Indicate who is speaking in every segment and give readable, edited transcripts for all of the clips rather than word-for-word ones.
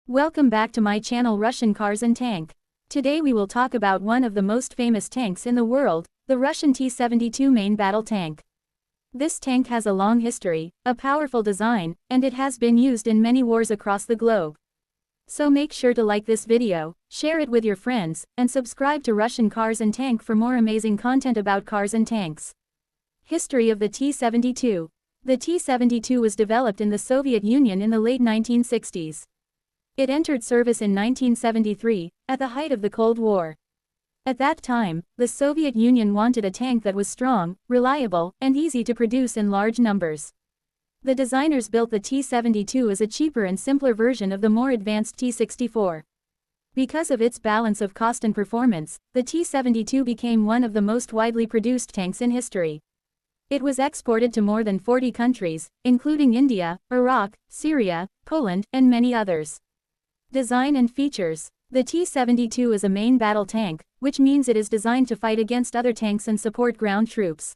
Speaker 1: Welcome back to my channel Russian Cars and Tank. Today we will talk about one of the most famous tanks in the world, the Russian T-72 main battle tank. This tank has a long history, a powerful design, and it has been used in many wars across the globe. So make sure to like this video, share it with your friends, and subscribe to Russian Cars and Tank for more amazing content about cars and tanks. History of the T-72. The T-72 was developed in the Soviet Union in the late 1960s. It entered service in 1973, at the height of the Cold War. At that time, the Soviet Union wanted a tank that was strong, reliable, and easy to produce in large numbers. The designers built the T-72 as a cheaper and simpler version of the more advanced T-64. Because of its balance of cost and performance, the T-72 became one of the most widely produced tanks in history. It was exported to more than 40 countries, including India, Iraq, Syria, Poland, and many others. Design and features. The T-72 is a main battle tank, which means it is designed to fight against other tanks and support ground troops.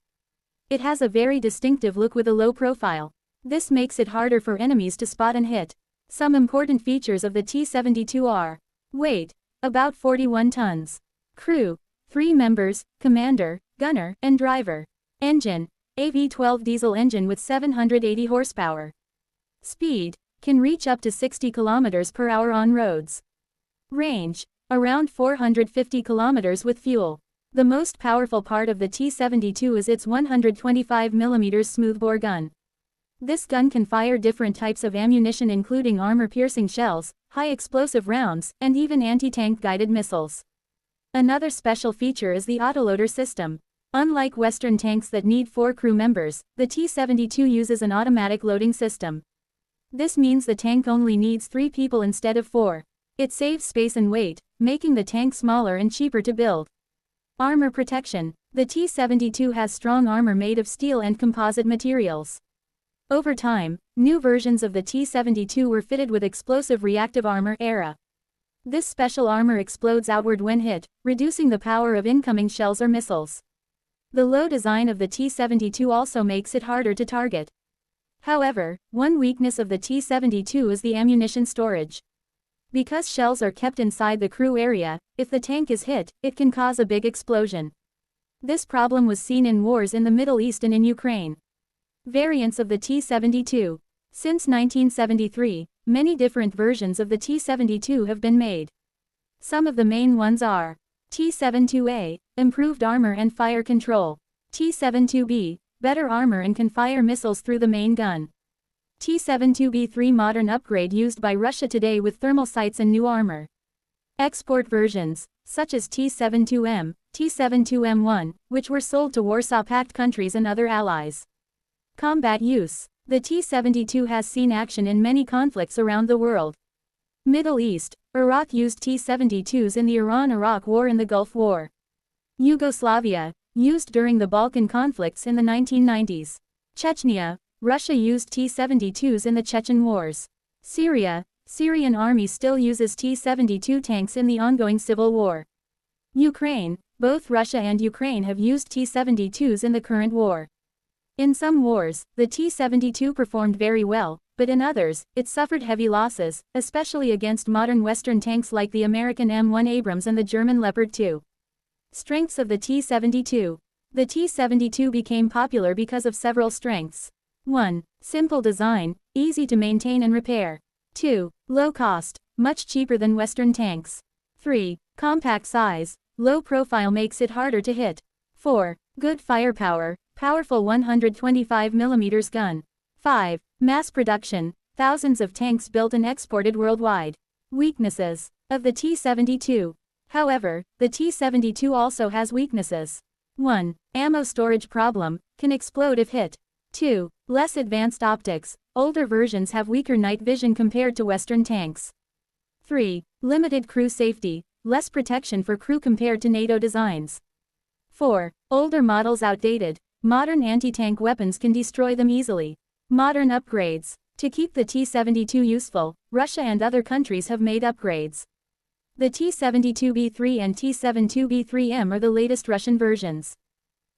Speaker 1: It has a very distinctive look with a low profile. This makes it harder for enemies to spot and hit. Some important features of the T-72 are: weight, about 41 tons. Crew, 3 members, commander, gunner, and driver. Engine, a V12 diesel engine with 780 horsepower. Speed, can reach up to 60 km per hour on roads. Range, around 450 km with fuel. The most powerful part of the T-72 is its 125mm smoothbore gun. This gun can fire different types of ammunition including armor-piercing shells, high-explosive rounds, and even anti-tank guided missiles. Another special feature is the autoloader system. Unlike Western tanks that need 4 crew members, the T-72 uses an automatic loading system. This means the tank only needs 3 people instead of 4. It saves space and weight, making the tank smaller and cheaper to build. Armor protection. The T-72 has strong armor made of steel and composite materials. Over time, new versions of the T-72 were fitted with explosive reactive armor (ERA). This special armor explodes outward when hit, reducing the power of incoming shells or missiles. The low design of the T-72 also makes it harder to target. However, one weakness of the T-72 is the ammunition storage. Because shells are kept inside the crew area, if the tank is hit, it can cause a big explosion. This problem was seen in wars in the Middle East and in Ukraine. Variants of the T-72. Since 1973, many different versions of the T-72 have been made. Some of the main ones are: T-72A, improved armor and fire control. T-72B, better armor and can fire missiles through the main gun. T-72B3, modern upgrade used by Russia today with thermal sights and new armor. Export versions, such as T-72M, T-72M1, which were sold to Warsaw Pact countries and other allies. Combat use. The T-72 has seen action in many conflicts around the world. Middle East. Iraq used T-72s in the Iran-Iraq War and the Gulf War. Yugoslavia, used during the Balkan conflicts in the 1990s. Chechnya, Russia used T-72s in the Chechen Wars. Syria, Syrian army still uses T-72 tanks in the ongoing civil war. Ukraine, both Russia and Ukraine have used T-72s in the current war. In some wars, the T-72 performed very well, but in others, it suffered heavy losses, especially against modern Western tanks like the American M1 Abrams and the German Leopard 2. Strengths of the T-72. The T-72 became popular because of several strengths. 1. Simple design, easy to maintain and repair. 2. Low cost, much cheaper than Western tanks. 3. Compact size, low profile makes it harder to hit. 4. Good firepower, powerful 125mm gun. 5. Mass production, thousands of tanks built and exported worldwide. Weaknesses of the T-72. However, the T-72 also has weaknesses. 1. Ammo storage problem, can explode if hit. 2. Less advanced optics, older versions have weaker night vision compared to Western tanks. 3. Limited crew safety, less protection for crew compared to NATO designs. 4. Older models outdated, modern anti-tank weapons can destroy them easily. Modern upgrades. To keep the T-72 useful, Russia and other countries have made upgrades. The T-72B3 and T-72B3M are the latest Russian versions.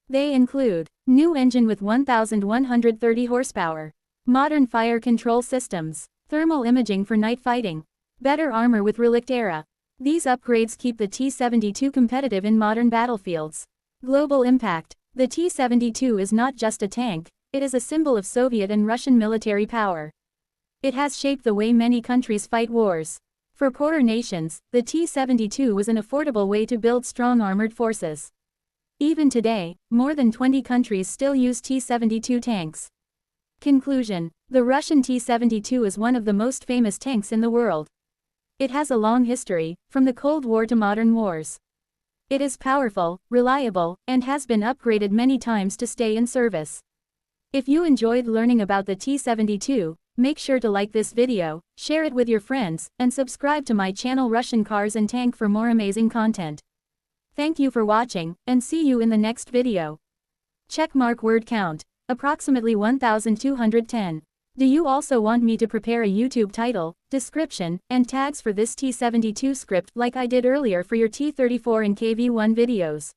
Speaker 1: They include: new engine with 1,130 horsepower, modern fire control systems, thermal imaging for night fighting, Better armor with relic era. These upgrades keep the T-72 competitive in modern battlefields. Global impact. The T-72 is not just a tank, it is a symbol of Soviet and Russian military power. It has shaped the way many countries fight wars. For poorer nations, the T-72 was an affordable way to build strong armored forces. Even today, more than 20 countries still use T-72 tanks. Conclusion. The Russian T-72 is one of the most famous tanks in the world. It has a long history, from the Cold War to modern wars. It is powerful, reliable, and has been upgraded many times to stay in service. If you enjoyed learning about the T-72, make sure to like this video, share it with your friends, and subscribe to my channel Russian Cars and Tank for more amazing content. Thank you for watching, and see you in the next video. Checkmark word count. Approximately 1210. Do you also want me to prepare a YouTube title, description, and tags for this T-72 script like I did earlier for your T-34 and KV-1 videos?